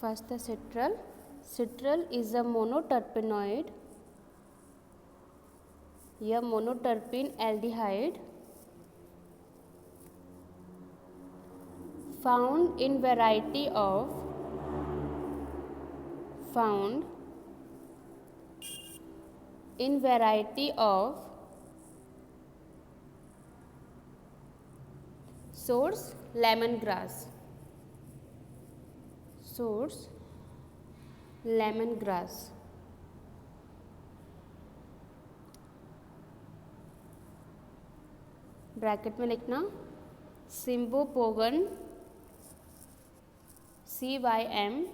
First the citral. Citral is a monoterpenoid, या monoterpene aldehyde found in variety of source lemongrass. Bracket में लिखना Cymbopogon, Cymbopogon,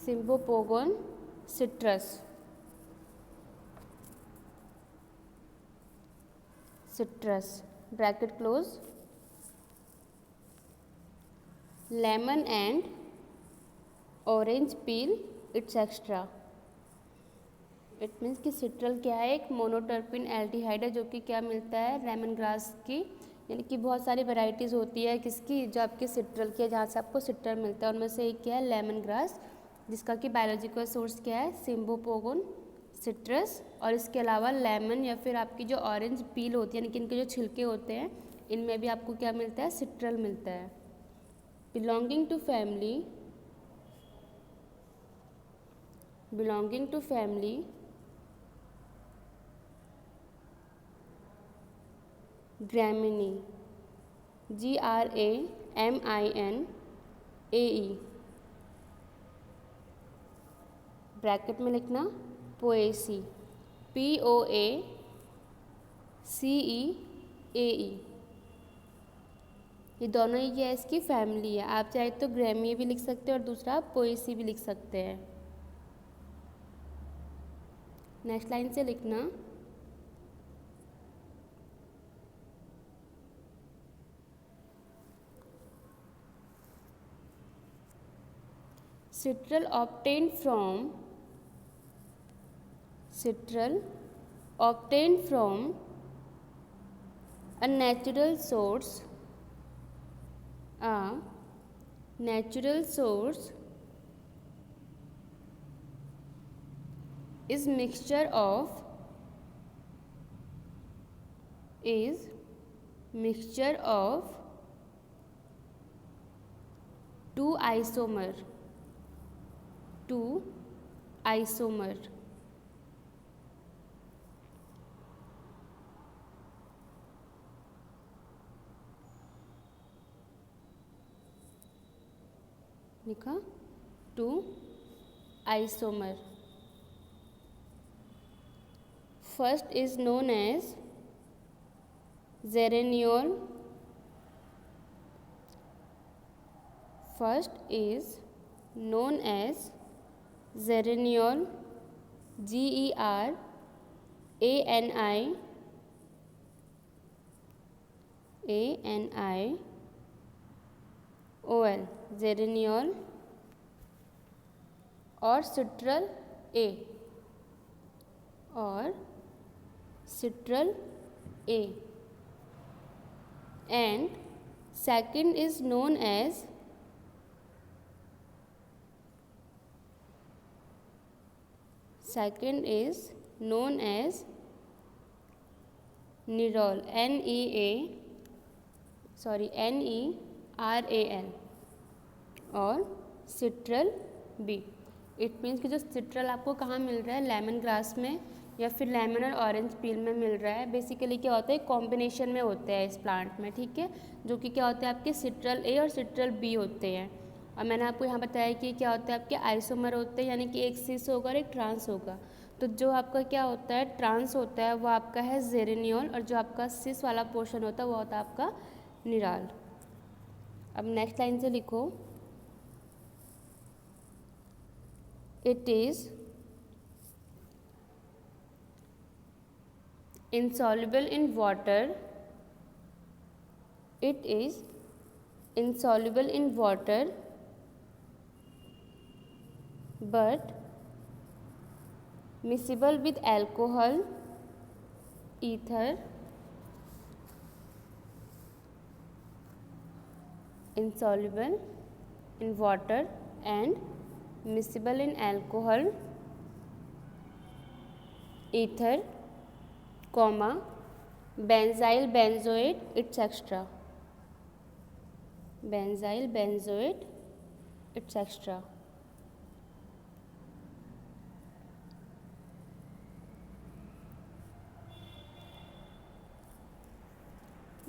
Cymbopogon citrus. Bracket close. Lemon and orange peel it's extra. It means कि citral क्या है, एक monoterpene aldehyde है जो कि क्या मिलता है लेमन ग्रास की, यानी कि बहुत सारी वैरायटीज़ होती है किसकी, जो आपके सिट्रल की है, जहाँ से आपको सिट्रल मिलता है, उनमें से एक क्या है लेमन ग्रास, जिसका कि बायोलॉजिकल सोर्स क्या है सिम्बोपोगोन सिट्रस। और इसके अलावा लेमन या फिर आपकी जो ऑरेंज पील होती है, यानी कि इनके जो छिलके होते हैं, इनमें भी आपको क्या मिलता है, सिट्रल मिलता है। Belonging to family graminae, GRAMINAE। Bracket में लिखना पोएसी, POACEAE। ये दोनों ही क्या इसकी फैमिली है। आप चाहे तो ग्रैमी भी लिख सकते हैं और दूसरा आप पोएसी भी लिख सकते हैं। नेक्स्ट लाइन से लिखना citral obtained from a natural source is mixture of two isomer लिखा two isomer. First is known as geraniol, GERANIOL, geraniol. और citral A, and second is known as Neral, NERAL, और citral B। It means कि जो citral आपको कहाँ मिल रहा है, lemon grass में या फिर लेमन और ऑरेंज पील में मिल रहा है। बेसिकली क्या होता है, कॉम्बिनेशन में होते हैं इस प्लांट में, ठीक है, जो कि क्या होते हैं आपके सिट्रल A और सिट्रल B होते हैं। और मैंने आपको यहाँ बताया कि क्या होता है, आपके आइसोमर होते हैं, यानी कि एक सिस होगा और एक ट्रांस होगा। तो जो आपका क्या होता है, ट्रांस होता है, वो आपका है जेरेनियोल, और जो आपका सिस वाला पोर्शन होता है वो होता है आपका निराल। अब नेक्स्ट लाइन से लिखो, it is insoluble in water, but miscible with alcohol, ether, insoluble in water and miscible in alcohol, ether, comma, benzyl benzoate etc. Benzyl benzoate etc.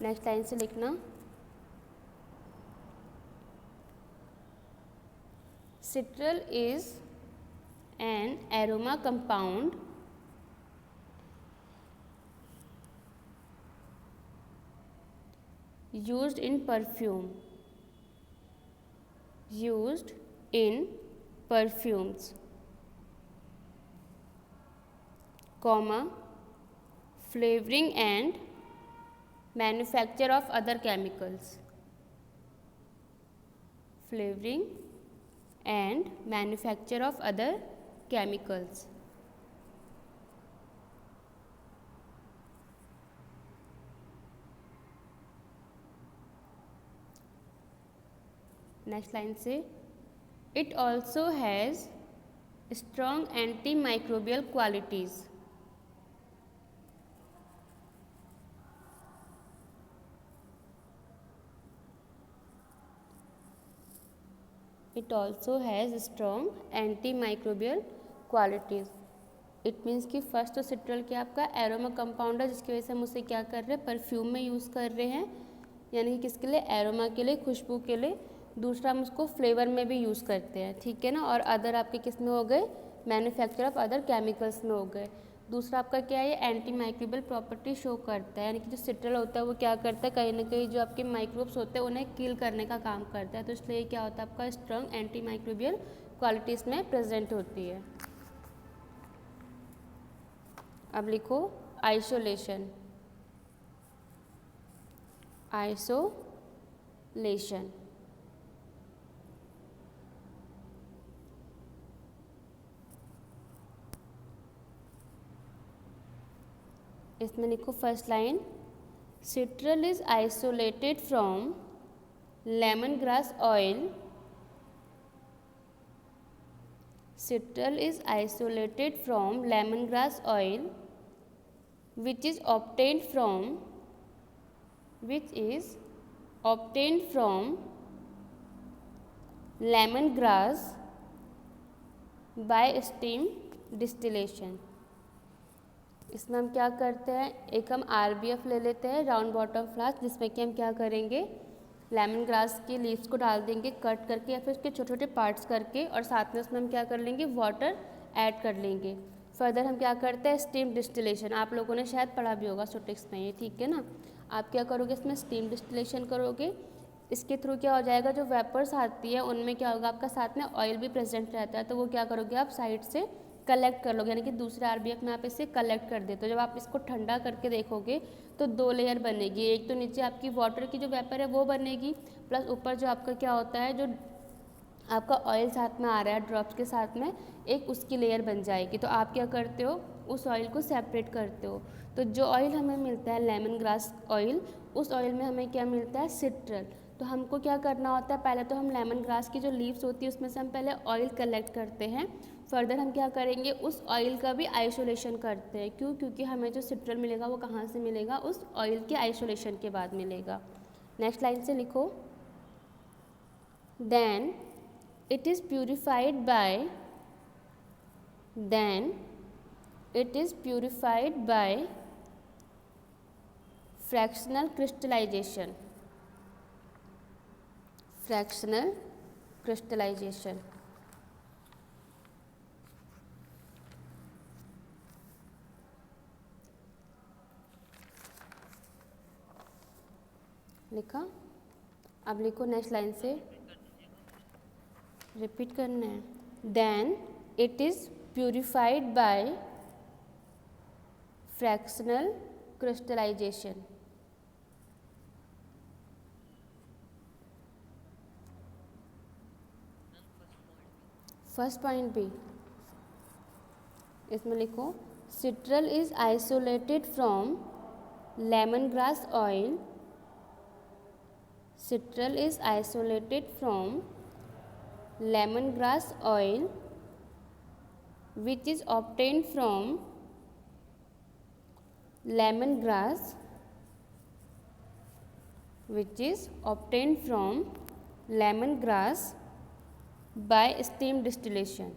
Next line से लिखना, citral is an aroma compound used in perfumes, comma, flavoring and manufacture of other chemicals, flavoring and manufacture of other chemicals. Next line से, it also has strong antimicrobial qualities, it also has strong antimicrobial qualities. It means कि first तो citral क्या आपका aroma compound है, जिसकी वजह से हम उसे क्या कर रहे हैं, परफ्यूम में यूज़ कर रहे हैं, यानी कि किसके लिए, एरोमा के लिए, खुशबू के लिए। दूसरा हम उसको फ्लेवर में भी यूज़ करते हैं, ठीक है ना। और अदर आपके किस में हो गए, मैन्युफैक्चर ऑफ अदर केमिकल्स में हो गए। दूसरा आपका क्या है, ये एंटी माइक्रोबियल प्रॉपर्टी शो करता है, यानी कि जो सिट्रल होता है वो क्या करता है, कहीं ना कहीं जो आपके माइक्रोब्स होते हैं उन्हें किल करने का काम करता है। तो इसलिए क्या होता है, आपका स्ट्रॉन्ग एंटी माइक्रोबियल क्वालिटीज़ में प्रेजेंट होती है। अब लिखो आइसोलेशन, आइसोलेशन। इसमें लिखो first line, citral is isolated from lemon grass oil, citral is isolated from lemon grass oil which is obtained from lemon grass by steam distillation। इसमें हम क्या करते हैं, एक हम RBF ले लेते हैं, राउंड बॉटम फ्लास्क, जिसमें कि हम क्या करेंगे, लेमन ग्रास की लीव्स को डाल देंगे कट करके या फिर उसके छोटे छोटे पार्ट्स करके, और साथ में उसमें हम क्या कर लेंगे, वाटर ऐड कर लेंगे। फर्दर हम क्या करते हैं, स्टीम डिस्टिलेशन, आप लोगों ने शायद पढ़ा भी होगा सुटिक्स में ये, ठीक है ना। आप क्या करोगे, इसमें स्टीम डिस्टिलेशन करोगे, इसके थ्रू क्या हो जाएगा, जो वेपर्स आती है उनमें क्या होगा, आपका साथ में ऑयल भी प्रेजेंट रहता है, तो वो क्या करोगे आप साइड से कलेक्ट कर लोगे, यानी कि दूसरे RBF में आप इसे कलेक्ट कर देते हो। जब आप इसको ठंडा करके देखोगे तो 2 लेयर बनेगी, एक तो नीचे आपकी वाटर की जो वेपर है वो बनेगी, प्लस ऊपर जो आपका क्या होता है, जो आपका ऑयल साथ में आ रहा है ड्रॉप्स के साथ में, एक उसकी लेयर बन जाएगी। तो आप क्या करते हो, उस ऑयल को सेपरेट करते हो। तो जो ऑयल हमें मिलता है लेमन ग्रास ऑयल, उस ऑयल में हमें क्या मिलता है, सिट्रल। तो हमको क्या करना होता है, पहले तो हम लेमन ग्रास की जो लीव्स होती है उसमें से हम पहले ऑयल कलेक्ट करते हैं। फर्दर हम क्या करेंगे, उस ऑयल का भी आइसोलेशन करते हैं। क्यों, क्योंकि हमें जो सिट्रल मिलेगा वो कहाँ से मिलेगा, उस ऑयल के आइसोलेशन के बाद मिलेगा। नेक्स्ट लाइन से लिखो, then it is purified by fractional crystallization, लिखा। अब लिखो नेक्स्ट लाइन से, रिपीट करना है, then it is purified by fractional crystallisation. First point भी इसमें लिखो, citral is isolated from lemon grass oil, citral is isolated from lemongrass oil which is obtained from lemongrass by steam distillation.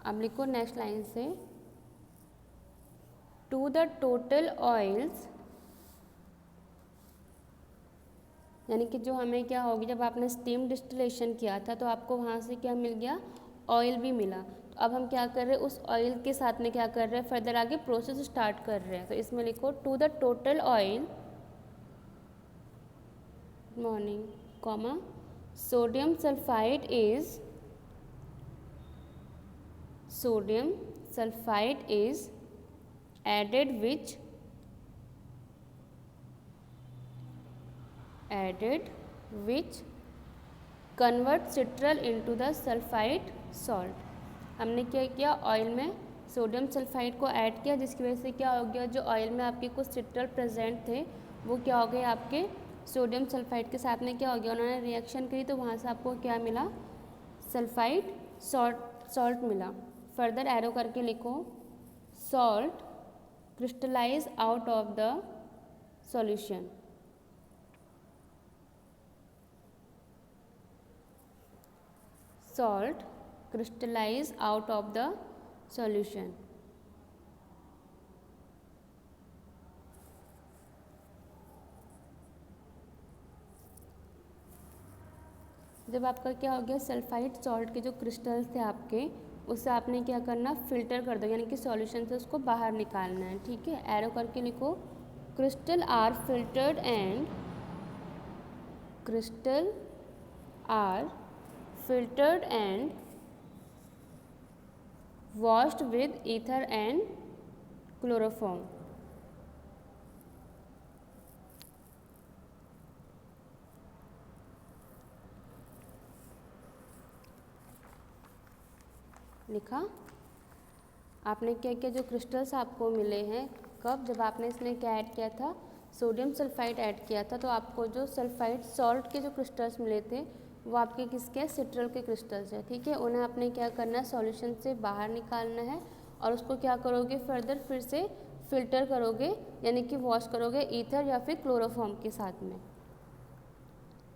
अब लिखो next line से, to the total oils, यानी कि जो हमें क्या होगी, जब आपने स्टीम डिस्टिलेशन किया था तो आपको वहाँ से क्या मिल गया, ऑयल भी मिला। तो अब हम क्या कर रहे हैं, उस ऑयल के साथ में क्या कर रहे हैं, फर्दर आगे प्रोसेस स्टार्ट कर रहे हैं। तो इसमें लिखो to the total oil morning comma sodium sulphide is added which convert citral into the sulfide salt। हमने क्या किया, ऑयल में सोडियम सल्फाइड को ऐड किया, जिसकी वजह से क्या हो गया, जो ऑयल में आपके कुछ सिट्रल प्रेजेंट थे वो क्या हो गए, आपके सोडियम सल्फाइड के साथ में क्या हो गया, उन्होंने रिएक्शन करी तो वहाँ से आपको क्या मिला, सल्फाइड सॉल्ट मिला। फर्दर एरो करके लिखो, salt crystallize out of the solution। Salt crystallize out of the solution। जब आपका क्या हो गया, सल्फाइड सॉल्ट के जो क्रिस्टल्स थे आपके, उससे आपने क्या करना, फिल्टर कर दो, यानी कि सॉल्यूशन से उसको बाहर निकालना है। ठीक है, एरो करके लिखो, crystal are filtered and washed with ether and chloroform। लिखा, आपने क्या किया, जो क्रिस्टल्स आपको मिले हैं, कब, जब आपने इसमें क्या ऐड किया था, सोडियम सल्फाइड ऐड किया था, तो आपको जो सल्फाइड सॉल्ट के जो क्रिस्टल्स मिले थे वो आपके किसके, सिट्रल के क्रिस्टल्स हैं। ठीक है, उन्हें आपने क्या करना है, सॉल्यूशन से बाहर निकालना है और उसको क्या करोगे, फर्दर फिर से फिल्टर करोगे, यानी कि वॉश करोगे ईथर या फिर क्लोरोफॉर्म के साथ में।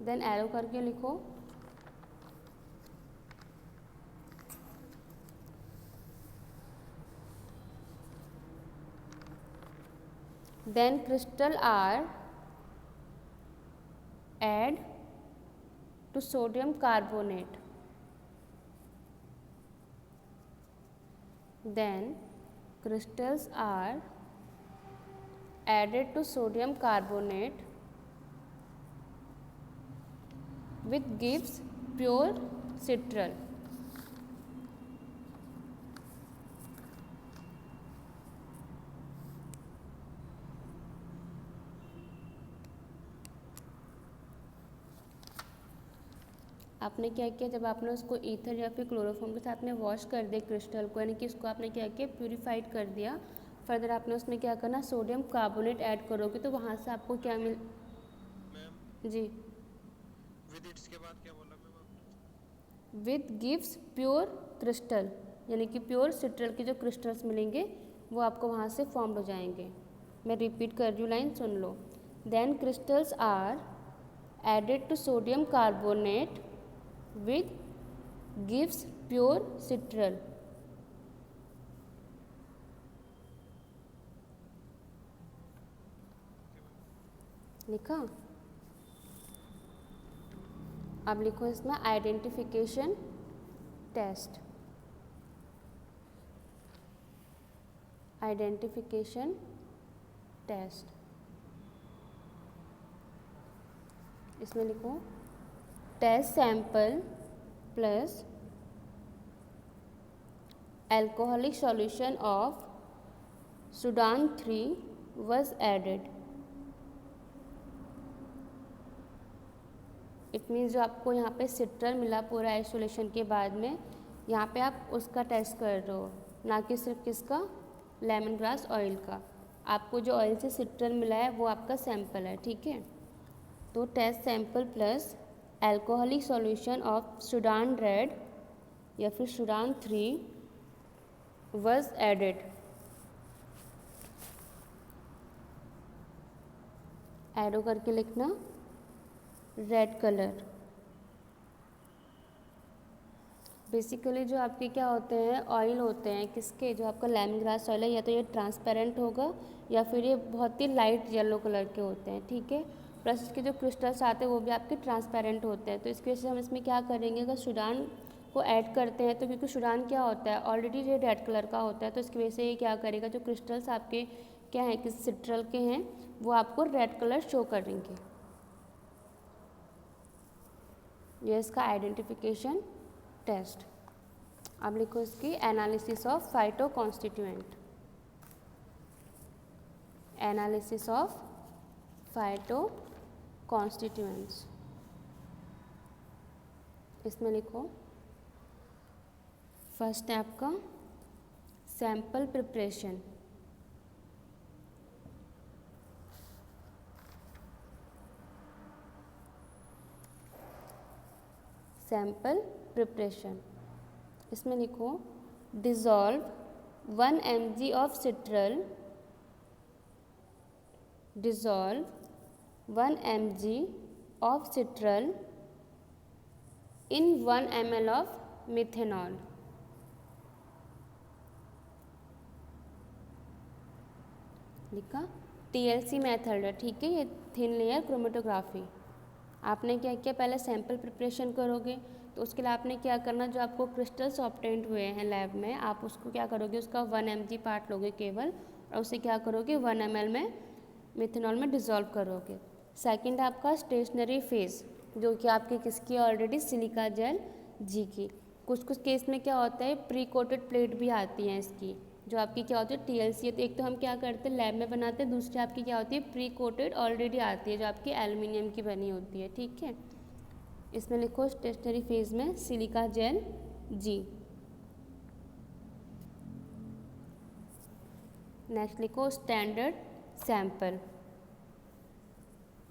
देन एरो करके लिखो, then crystal are add to sodium carbonate। Then crystals are added to sodium carbonate which gives pure citral। आपने क्या किया, जब आपने उसको ईथर या फिर क्लोरोफॉर्म के साथ में वॉश कर दिया क्रिस्टल को, यानी कि उसको आपने क्या किया, प्यूरिफाइड कर दिया, फर्दर आपने उसमें क्या करना, सोडियम कार्बोनेट ऐड करोगे तो वहाँ से आपको क्या मिल, जी के बाद क्या बोला ma'am, with gives pure crystal, यानी कि प्योर सिट्रल के जो क्रिस्टल्स मिलेंगे वो आपको वहाँ से फॉर्म्ड हो जाएंगे। मैं रिपीट कर रही हूँ, लाइन सुन लो, then crystals are added to sodium carbonate which gives pure citral। लिखा, अब लिखो इसमें आइडेंटिफिकेशन टेस्ट। आइडेंटिफिकेशन टेस्ट, इसमें लिखो test sample plus alcoholic solution of Sudan 3 was added। It means जो आपको यहाँ पे सिट्रल मिला पूरा आइसोलेशन के बाद में, यहाँ पे आप उसका टेस्ट कर रहे हो, ना कि सिर्फ किसका, लेमन ग्रास ऑयल का। आपको जो ऑयल से सिट्रल मिला है वो आपका सैंपल है, ठीक है। तो test sample plus alcoholic solution of Sudan red या फिर सुडान 3 was एडेड। एडो करके लिखना रेड कलर। बेसिकली जो आपके क्या होते हैं, ऑयल होते हैं किसके, जो आपका लेमन ग्रास ऑयल है, या तो ये ट्रांसपेरेंट होगा या फिर ये बहुत ही लाइट येलो कलर के होते हैं, ठीक है। प्लस इसके जो क्रिस्टल्स आते हैं वो भी आपके ट्रांसपेरेंट होते हैं। तो इसकी वजह से हम इसमें क्या करेंगे, अगर सुडान को ऐड करते हैं तो क्योंकि सुडान क्या होता है, ऑलरेडी ये रेड कलर का होता है, तो इसकी वजह से ये क्या करेगा, जो क्रिस्टल्स आपके क्या हैं, किस सिट्रल के हैं, वो आपको रेड कलर शो करेंगे। ये इसका आइडेंटिफिकेशन टेस्ट। अब लिखो इसकी analysis of phyto constituent. Analysis of phyto constituents. इसमें लिखो फर्स्ट है आपका सैंपल प्रिपरेशन। सैंपल प्रिपरेशन, इसमें लिखो dissolve 1 mg of citral, dissolve 1 mg of citral in 1 ml of methanol. लिखा TLC मेथड है, ठीक है। ये थिन लेयर क्रोमेटोग्राफी। आपने क्या किया, पहले सैंपल प्रिपरेशन करोगे तो उसके लिए आपने क्या करना, जो आपको क्रिस्टल्स ऑब्टेंड हुए हैं लैब में, आप उसको क्या करोगे, उसका 1 mg पार्ट लोगे केवल, और उसे क्या करोगे 1 ml में मिथेनॉल में डिज़ोल्व करोगे। सेकंड आपका स्टेशनरी फेज, जो कि आपकी किसकी ऑलरेडी सिलिका जेल जी की। कुछ कुछ केस में क्या होता है, प्री कोटेड प्लेट भी आती हैं इसकी, जो आपकी क्या होती है TLC। तो एक तो हम क्या करते हैं लैब में बनाते हैं, दूसरी आपकी क्या होती है प्री कोटेड ऑलरेडी आती है, जो आपकी एल्युमिनियम की बनी होती है, ठीक है। इसमें लिखो स्टेशनरी फेज में सिलिका जेल जी। नेक्स्ट लिखो स्टैंडर्ड सैंपल।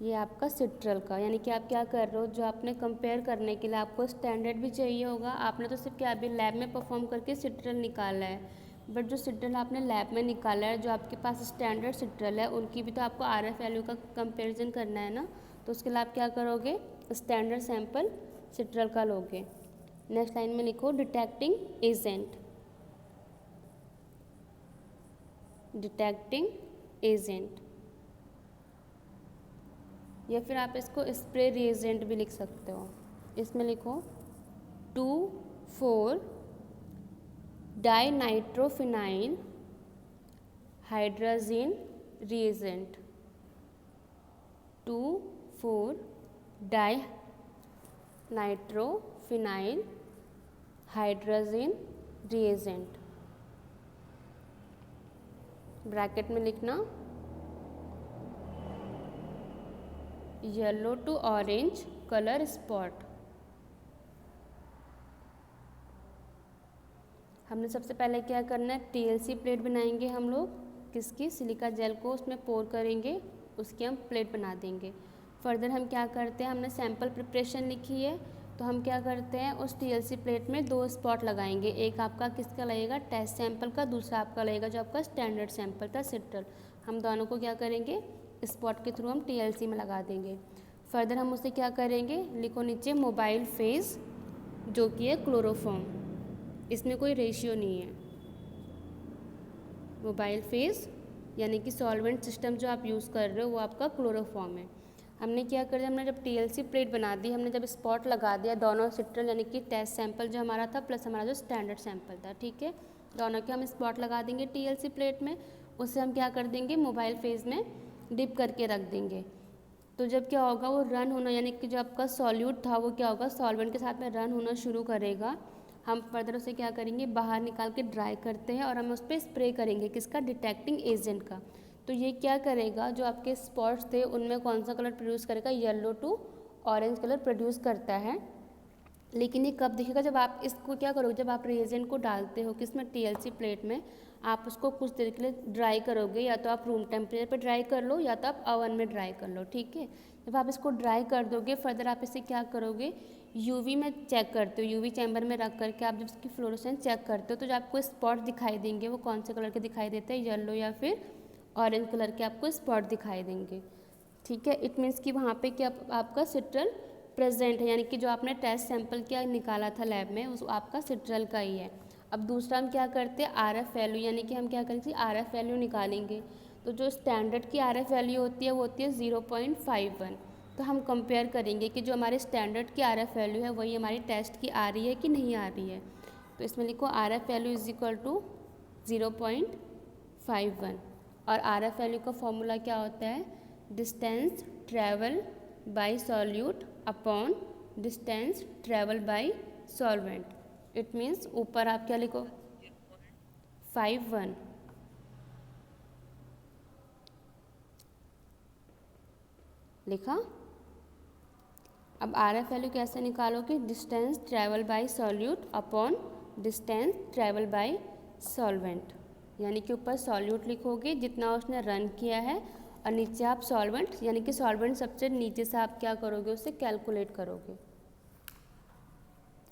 ये आपका सिट्रल का, यानी कि आप क्या कर रहे हो, जो आपने कंपेयर करने के लिए आपको स्टैंडर्ड भी चाहिए होगा। आपने तो सिर्फ क्या अभी लैब में परफॉर्म करके सिट्रल निकाला है, बट जो सिट्रल आपने लैब में निकाला है, जो आपके पास स्टैंडर्ड सिट्रल है, उनकी भी तो आपको RF वैल्यू का कंपैरिजन करना है ना। तो उसके लिए आप क्या करोगे, स्टैंडर्ड सैंपल सिट्रल का लोगे। नेक्स्ट लाइन में लिखो डिटेक्टिंग एजेंट। डिटेक्टिंग एजेंट, या फिर आप इसको स्प्रे रिएजेंट भी लिख सकते हो। इसमें लिखो 2,4 dinitrophenyl hydrazine reagent. 2,4 dinitrophenyl hydrazine reagent. Bracket में लिखना yellow to orange colour spot. हमने सबसे पहले क्या करना है, TLC प्लेट बनाएंगे हम लोग, किसकी, सिलिका जेल को उसमें पोर करेंगे, उसकी हम प्लेट बना देंगे। फर्दर हम क्या करते हैं, हमने सैंपल प्रिपरेशन लिखी है, तो हम क्या करते हैं उस TLC प्लेट में 2 स्पॉट लगाएंगे। एक आपका किसका लगेगा, टेस्ट सैंपल का, दूसरा आपका लगेगा जो आपका स्टैंडर्ड सैंपल था सिट्रल। हम दोनों को क्या करेंगे, स्पॉट के थ्रू हम TLC में लगा देंगे। फर्दर हम उसे क्या करेंगे, लिखो नीचे मोबाइल फेज, जो कि है क्लोरोफॉर्म, इसमें कोई रेशियो नहीं है। मोबाइल फेज यानी कि सॉल्वेंट सिस्टम जो आप यूज़ कर रहे हो वो आपका क्लोरोफॉर्म है। हमने क्या कर दिया, हमने जब TLC प्लेट बना दी, हमने जब स्पॉट लगा दिया दोनों सिट्रल यानी कि टेस्ट सैंपल जो हमारा था प्लस हमारा जो स्टैंडर्ड सैंपल था, ठीक है, दोनों के हम स्पॉट लगा देंगे TLC प्लेट में। उससे हम क्या कर देंगे, मोबाइल फेज में डिप करके रख देंगे। तो जब क्या होगा, वो रन होना यानी कि जो आपका सॉल्यूट था वो क्या होगा, सॉल्वेंट के साथ में रन होना शुरू करेगा। हम फर्दर उसे क्या करेंगे, बाहर निकाल के ड्राई करते हैं और हम उस पर स्प्रे करेंगे, किसका, डिटेक्टिंग एजेंट का। तो ये क्या करेगा, जो आपके स्पॉट्स थे उनमें कौन सा कलर प्रोड्यूस करेगा, yellow to orange colour produce करता है। लेकिन ये कब दिखेगा, जब आप इसको क्या करोगे, जब आप रिएजेंट को डालते हो किसमें, TLC प्लेट में, आप उसको कुछ देर के लिए ड्राई करोगे, या तो आप रूम टेम्परेचर पे ड्राई कर लो या तो आप ओवन में ड्राई कर लो, ठीक है। जब आप इसको ड्राई कर दोगे फर्दर आप इसे क्या करोगे, यूवी में चेक करते हो, यूवी चैम्बर में रख करके आप जब इसकी फ्लोरोसेंस चेक करते हो तो जो आपको स्पॉट दिखाई देंगे वो कौन से कलर के दिखाई देते हैं, येलो या फिर ऑरेंज कलर के आपको स्पॉट दिखाई देंगे, ठीक है। इट मीन्स कि वहाँ पे क्या आपका सिट्रल प्रेजेंट है, यानी कि जो आपने टेस्ट सैंपल क्या निकाला था लैब में उस आपका सिट्रल का ही है। अब दूसरा हम क्या करते हैं, RF वैल्यू, यानी कि हम क्या करेंगे RF वैल्यू निकालेंगे। तो जो स्टैंडर्ड की RF वैल्यू होती है वो होती है 0.51। तो हम कंपेयर करेंगे कि जो हमारे स्टैंडर्ड की RF वैल्यू है वही हमारी टेस्ट की आ रही है कि नहीं आ रही है। तो इसमें लिखो RF value is equal to 0.51, और RF वैल्यू का फॉर्मूला क्या होता है, distance travel by solute upon distance travel by solvent. It means ऊपर आप क्या लिखो 51, लिखा। अब RF वैल्यू कैसे निकालोगे, distance travel by solute upon distance travel by solvent, यानी कि ऊपर सॉल्यूट लिखोगे जितना उसने रन किया है और नीचे आप सॉल्वेंट, यानी कि सॉल्वेंट सबसे नीचे से आप क्या करोगे उसे कैलकुलेट करोगे।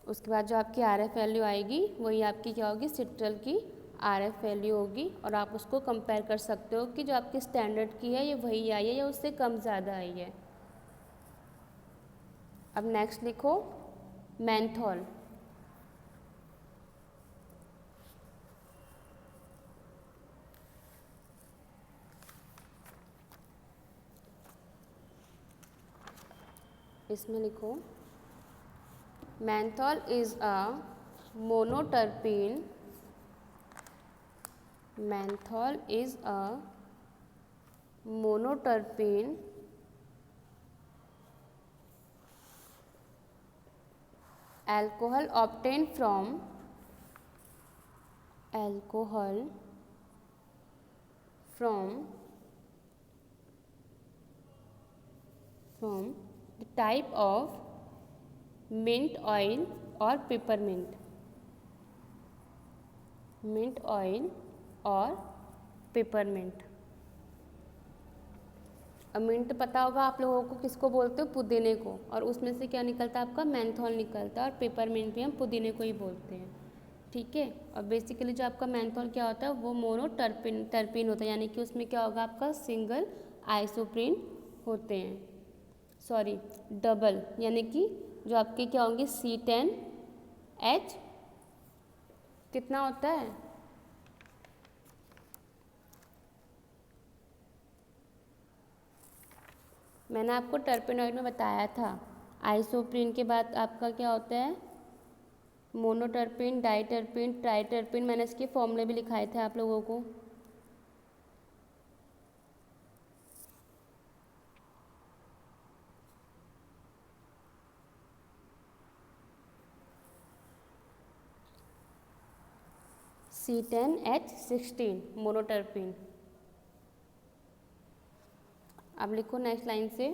उसके बाद जो आपकी RF वैल्यू आएगी वही आपकी क्या होगी, सिट्रल की RF वैल्यू होगी, और आप उसको कंपेयर कर सकते हो कि जो आपकी स्टैंडर्ड की है ये वही आई है या उससे कम ज़्यादा आई है। अब नेक्स्ट लिखो मेंथॉल। इसमें लिखो menthol is a monoterpene, menthol is a monoterpene alcohol obtained from the type of mint oil or peppermint, mint oil और पेपरमिंट। अब मिंट पता होगा आप लोगों को किसको बोलते हो, पुदीने को, और उसमें से क्या निकलता है आपका मेंथॉल निकलता है, और पेपरमिंट भी हम पुदीने को ही बोलते हैं, ठीक है। और बेसिकली जो आपका मेंथॉल क्या होता है वो टर्पिन होता है, यानी कि उसमें क्या होगा आपका सिंगल आइसोप्रीन होते हैं, सॉरी डबल, यानी कि जो आपके क्या होंगे C10H कितना होता है, मैंने आपको टर्पेनॉइड में बताया था। आइसोप्रीन के बाद आपका क्या होता है, मोनोटर्पिन, डाइटर्पिन, ट्राइटर्पिन, मैंने इसके फॉर्मूले भी लिखाए थे आप लोगों को। C10H16 monoterpene. अब लिखो नेक्स्ट लाइन से,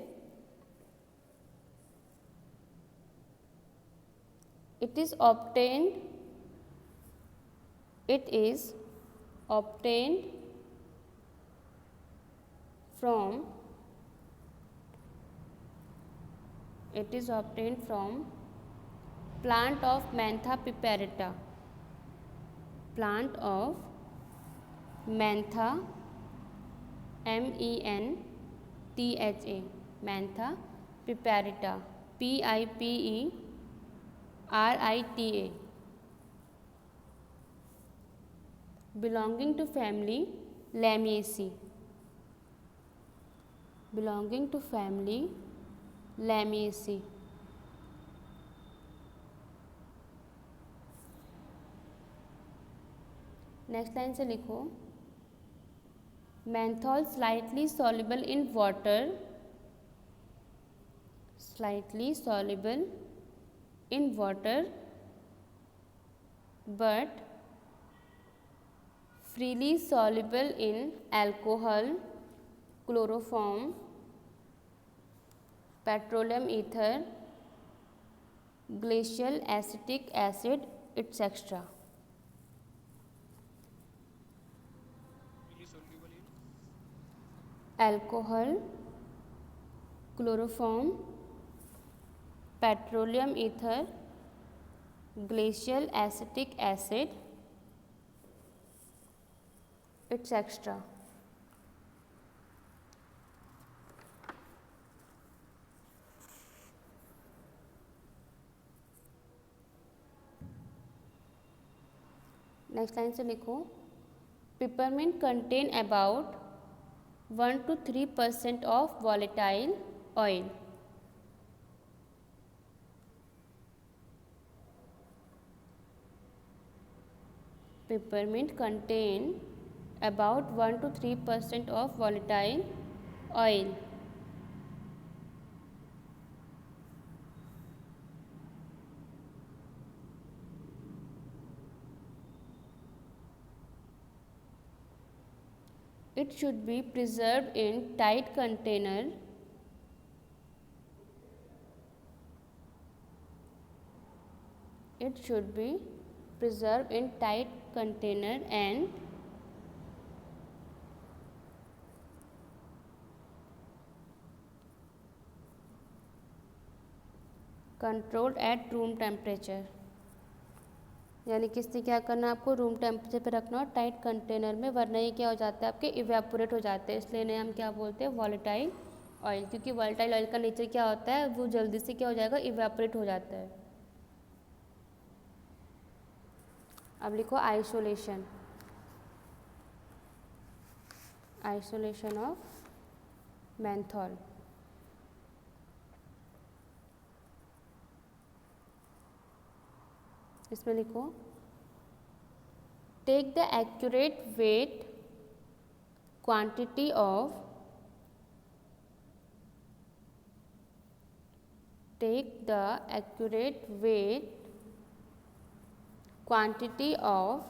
it is obtained from plant of Mentha piperita, plant of Mentha, MENTHA, Mentha piperita, PIPERITA, belonging to family Lamiaceae, belonging to family Lamiaceae। Next line से लिखो menthol slightly soluble in water, slightly soluble in water but freely soluble in alcohol, chloroform, petroleum ether, glacial acetic acid, etc. soluble in alcohol, chloroform, petroleum ether, glacial acetic acid, etcetera. Next line से लिखो, peppermint contain about 1 to 3% of volatile oil. Peppermint contain about 1 to 3% of volatile oil. It should be preserved in tight container. It should be preserved in tight container and controlled at room temperature। यानी कि इससे क्या करना है आपको, room temperature पे रखना और टाइट कंटेनर में, वरना ये क्या हो जाता है आपके इवेपोरेट हो जाते हैं, इसलिए इन्हें हम क्या बोलते हैं, वॉलेटाइल ऑयल। क्योंकि वॉलेटाइल ऑयल का नेचर क्या होता है, वो जल्दी से क्या हो जाएगा, इवेपोरेट हो जाता है। अब लिखो आइसोलेशन। Isolation of menthol. इसमें लिखो, take the accurate weight quantity of, take the accurate weight quantity of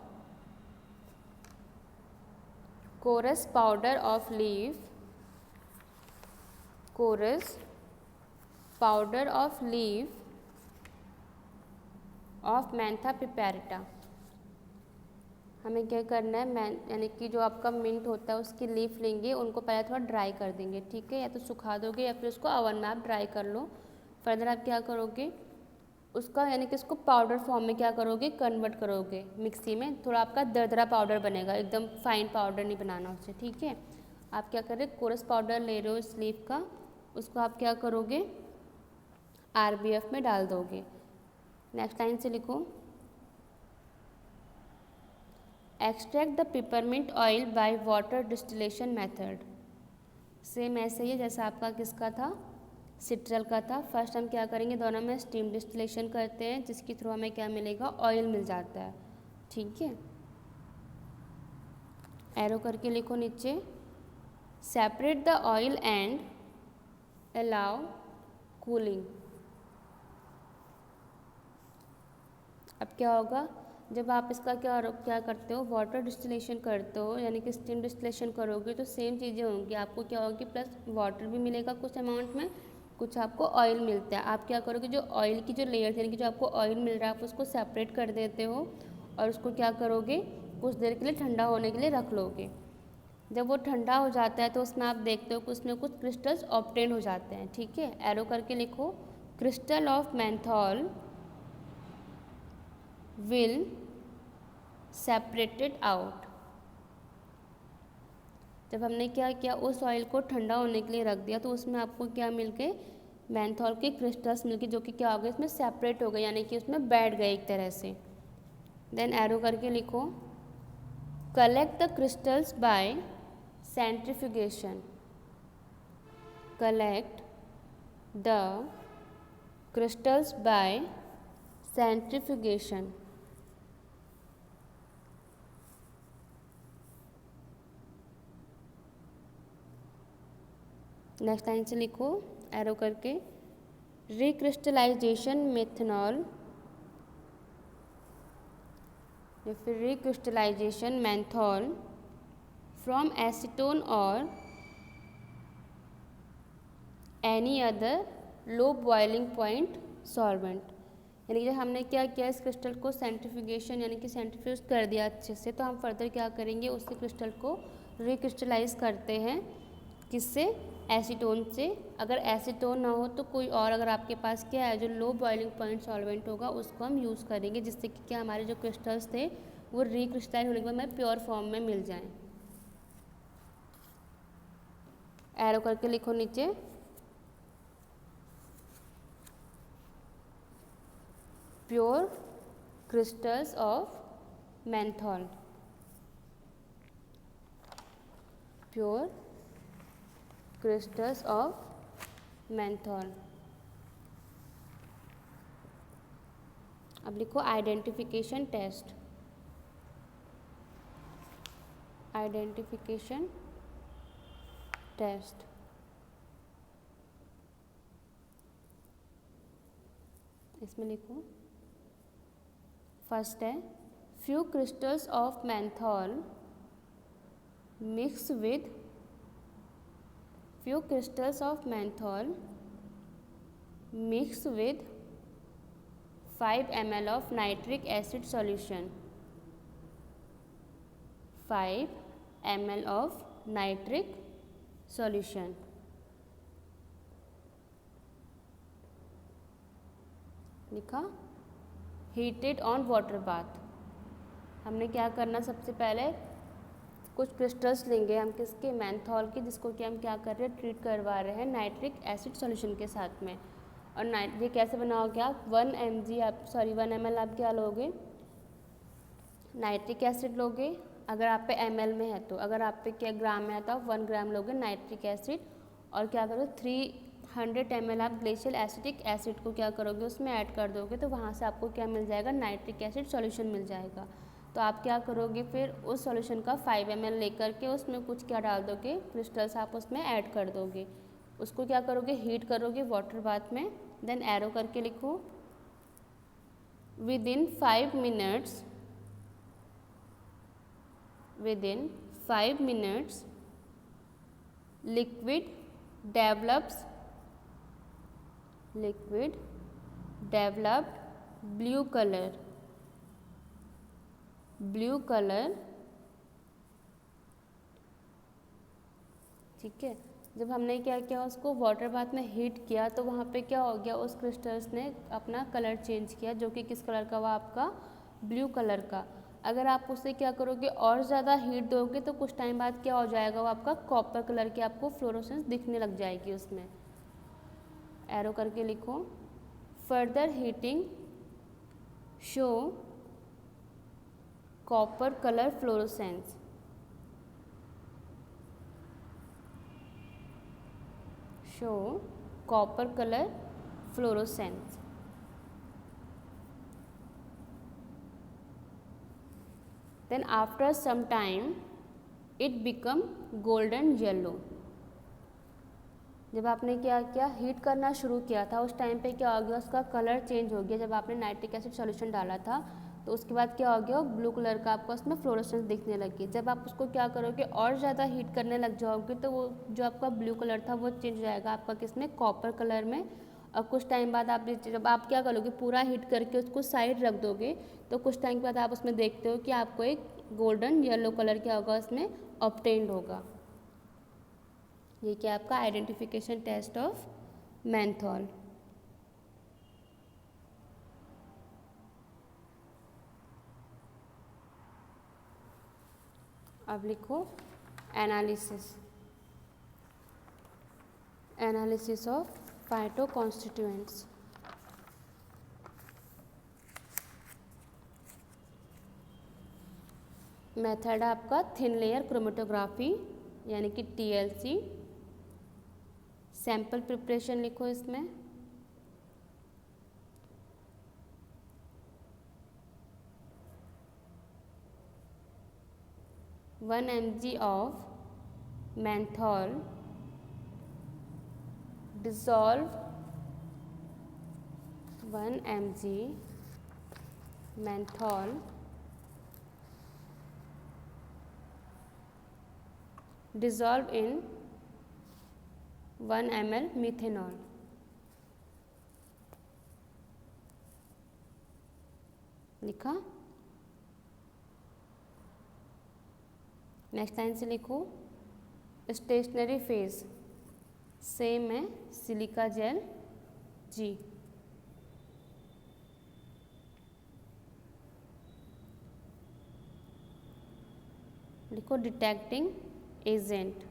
coarse powder of leaf, coarse powder of leaf of mentha piperita. हमें क्या करना है, यानी कि जो आपका मिंट होता है उसकी लीफ लेंगे, उनको पहले थोड़ा ड्राई कर देंगे, ठीक है, या तो सुखा दोगे या फिर उसको ओवन में आप ड्राई कर लो। फर्दर आप क्या करोगे, उसका यानी कि उसको पाउडर फॉर्म में क्या करोगे, कन्वर्ट करोगे मिक्सी में, थोड़ा आपका दरदरा पाउडर बनेगा, एकदम फाइन पाउडर नहीं बनाना उसे, ठीक है। आप क्या कर रहे हो, कोरस पाउडर ले रहे हो इस लीफ का, उसको आप क्या करोगे, RBF में डाल दोगे। नेक्स्ट लाइन से लिखो, extract the peppermint oil by water distillation method. Same ऐसे ही जैसा आपका किसका था, सिट्रल का था। फर्स्ट हम क्या करेंगे, दोनों में स्टीम डिस्टिलेशन करते हैं, जिसके थ्रू हमें क्या मिलेगा, ऑयल मिल जाता है, ठीक है। एरो करके लिखो नीचे, separate the oil and allow cooling. अब क्या होगा, जब आप इसका क्या करते हो, वाटर डिस्टिलेशन करते हो, यानी कि स्टीम डिस्टिलेशन करोगे, तो सेम चीज़ें होंगी, आपको क्या होगी, प्लस वाटर भी मिलेगा कुछ अमाउंट में, कुछ आपको ऑयल मिलता है। आप क्या करोगे, जो ऑयल की जो लेयर यानी कि जो आपको ऑयल मिल रहा है, आप उसको सेपरेट कर देते हो और उसको क्या करोगे, कुछ देर के लिए ठंडा होने के लिए रख लोगे। जब वो ठंडा हो जाता है तो उसमें आप देखते हो कि उसमें कुछ क्रिस्टल्स ऑब्टेन हो जाते हैं, ठीक है। एरो करके लिखो, crystal of menthol will separated out। जब हमने क्या किया, उस ऑयल को ठंडा होने के लिए रख दिया, तो उसमें आपको क्या मिल गए, मेंथॉल के क्रिस्टल्स मिल गए, जो कि क्या हो गए, इसमें सेपरेट हो गए, यानी कि उसमें बैठ गए एक तरह से। देन एरो करके लिखो, collect the crystals bye centrifugation. Collect the crystals bye centrifugation. Next line से लिखो, एरो करके, रिक्रिस्टलाइजेशन मेथनॉल या फिर रिक्रिस्टलाइजेशन मेंथॉल फ्रॉम एसीटोन और any other low boiling point solvent. यानी कि हमने क्या किया, इस क्रिस्टल को सेंट्रीफ्यूगेशन यानी कि सेंट्रीफ्यूज कर दिया अच्छे से, तो हम फर्दर क्या करेंगे, उससे क्रिस्टल को रिक्रिस्टलाइज करते हैं किससे, एसीटोन से। अगर एसीटोन ना हो तो कोई और, अगर आपके पास क्या है जो लो बॉइलिंग पॉइंट सॉल्वेंट होगा उसको हम यूज़ करेंगे, जिससे कि क्या हमारे जो क्रिस्टल्स थे वो रिक्रिस्टलाइज होने के बाद हमें प्योर फॉर्म में मिल जाएं। एरो करके लिखो नीचे, pure crystals of menthol, pure crystals of menthol. अब लिखो आइडेंटिफिकेशन टेस्ट, आइडेंटिफिकेशन टेस्ट। इसमें लिखो, फर्स्ट है few crystals of menthol mix with, few crystals of menthol mixed with 5 ml of nitric acid solution, 5 ml of nitric solution। लिखा heated on water bath. हमने क्या करना, सबसे पहले कुछ क्रिस्टल्स लेंगे हम किसके, मेंथॉल के, जिसको कि हम क्या कर रहे हैं, ट्रीट करवा रहे हैं नाइट्रिक एसिड सॉल्यूशन के साथ में। और ये कैसे बनाओगे आप, 1 ml आप क्या लोगे, नाइट्रिक एसिड लोगे, अगर आप पे ml में है तो, अगर आप पे क्या ग्राम में है तो आप 1 ग्राम लोगे नाइट्रिक एसिड। और क्या करोगे, 300 ml आप ग्लेशियल एसिटिक एसिड को क्या करोगे, उसमें ऐड कर दोगे, तो वहाँ से आपको क्या मिल जाएगा, नाइट्रिक एसिड सॉल्यूशन मिल जाएगा। तो आप क्या करोगे, फिर उस सॉल्यूशन का 5 ml लेकर के उसमें कुछ क्या डाल दोगे, क्रिस्टल्स आप उसमें ऐड कर दोगे, उसको क्या करोगे, हीट करोगे वाटर बाथ में। देन एरो करके लिखो, within 5 minutes, within 5 minutes liquid develops, liquid developed blue colour, blue colour. ठीक है, जब हमने क्या किया, उसको वाटर बाथ में हीट किया तो वहाँ पे क्या हो गया, उस क्रिस्टल्स ने अपना कलर चेंज किया, जो कि किस कलर का हुआ आपका, ब्लू कलर का। अगर आप उसे क्या करोगे, और ज़्यादा हीट दोगे तो कुछ टाइम बाद क्या हो जाएगा, वो आपका कॉपर कलर की आपको फ्लोरोसेंस दिखने लग जाएगी उसमें। एरो करके लिखो, further heating show copper colour fluorescence, show copper colour fluorescence. then after some time it become golden yellow। जब आपने क्या किया, हीट करना शुरू किया था, उस टाइम पे क्या हो गया, उसका कलर चेंज हो गया। जब आपने नाइट्रिक एसिड सॉल्यूशन डाला था तो उसके बाद क्या हो गया, ब्लू कलर का आपको उसमें फ्लोरोसेंस दिखने लगी। जब आप उसको क्या करोगे, और ज़्यादा हीट करने लग जाओगे तो वो जो आपका ब्लू कलर था वो चेंज हो जाएगा आपका किसमें, कॉपर कलर में। और कुछ टाइम बाद आप जब आप क्या करोगे, पूरा हीट करके उसको साइड रख दोगे, तो कुछ टाइम के बाद आप उसमें देखते हो कि आपको एक गोल्डन येलो कलर क्या होगा उसमें ऑब्टेन्ड होगा। ये क्या आपका आइडेंटिफिकेशन टेस्ट ऑफ मेंथॉल। अब लिखो analysis, analysis of phytoconstituents. Method आपका थिन लेयर क्रोमेटोग्राफी यानी कि TLC। सैंपल प्रिपरेशन लिखो इसमें, one mg of menthol dissolve 1 mg menthol dissolve in 1 ml methanol। लिखा, नेक्स्ट लाइन से लिखो स्टेशनरी फेज सेम है सिलिका जेल जी। लिखो detecting agent,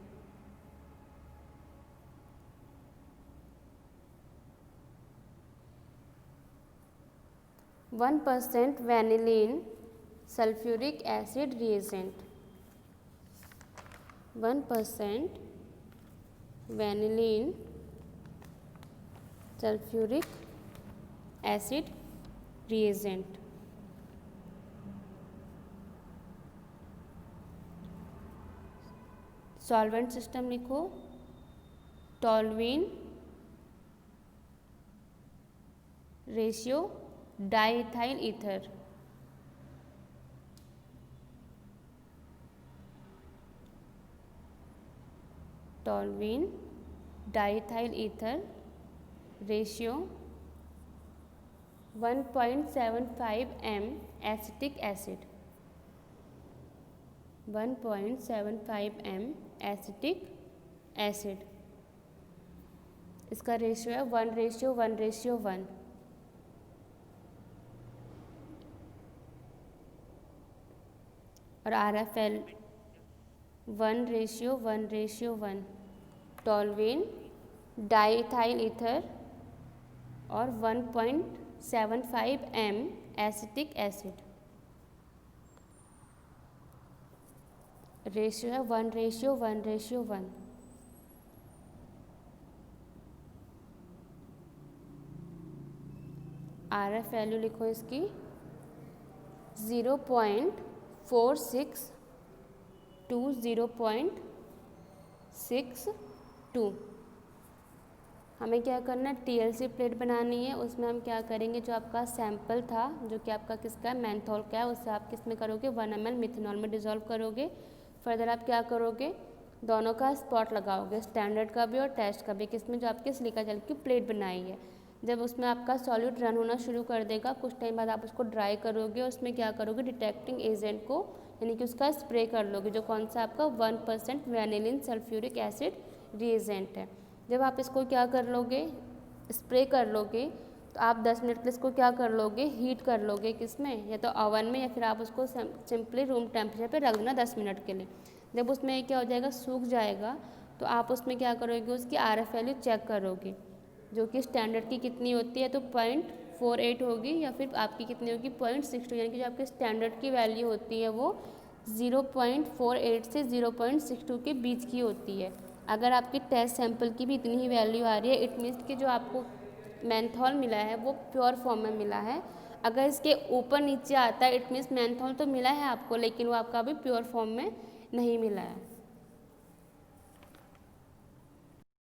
1% vanillin sulfuric acid reagent, 1% vanillin sulfuric acid reagent। Solvent system लिखो toluene ratio diethyl ether, toluene diethyl ether ratio 1.75 m acetic acid, 1.75 m acetic acid. इसका ratio है 1:1:1। और RFL 1:1:1। Toluene diethyl ether और 1.75 m acetic acid, ratio है 1:1:1। RF value लिखो इसकी 0.46 to 0.62। हमें क्या करना है, TLC प्लेट बनानी है। उसमें हम क्या करेंगे, जो आपका सैंपल था जो कि आपका किसका है, मेंथॉल का है, उससे आप किस में करोगे 1 ml मिथेनॉल में डिज़ोल्व करोगे। फर्दर आप क्या करोगे, दोनों का स्पॉट लगाओगे, स्टैंडर्ड का भी और टेस्ट का भी, किसमें जो आपके सिलिका जेल की प्लेट बनाई है। जब उसमें आपका सॉल्यूट रन होना शुरू कर देगा, कुछ टाइम बाद आप उसको ड्राई करोगे। उसमें क्या करोगे, डिटेक्टिंग एजेंट को यानी कि उसका स्प्रे कर लोगे, जो कौन सा आपका 1% वैनिलिन सल्फ्यूरिक एसिड रिएजेंट है। जब आप इसको क्या कर लोगे, स्प्रे कर लोगे, तो आप 10 मिनट के लिए इसको क्या कर लोगे, हीट कर लोगे, किसमें, या तो ओवन में, या फिर आप उसको सिंपली रूम टेम्परेचर पे रख देना 10 मिनट के लिए। जब उसमें क्या हो जाएगा, सूख जाएगा, तो आप उसमें क्या करोगे, उसकी RF वैल्यू चेक करोगे, जो कि स्टैंडर्ड की कितनी होती है, तो 0.48 होगी, या फिर आपकी कितनी होगी 0.62, यानी कि जो आपके स्टैंडर्ड की वैल्यू होती है वो 0.48 से 0.62 के बीच की होती है। अगर आपकी टेस्ट सैंपल की भी इतनी ही वैल्यू आ रही है, इट मीन्स कि जो आपको मेंथॉल मिला है वो प्योर फॉर्म में मिला है। अगर इसके ऊपर नीचे आता है, इट मीन्स मेंथॉल तो मिला है आपको, लेकिन वो आपका अभी प्योर फॉर्म में नहीं मिला है।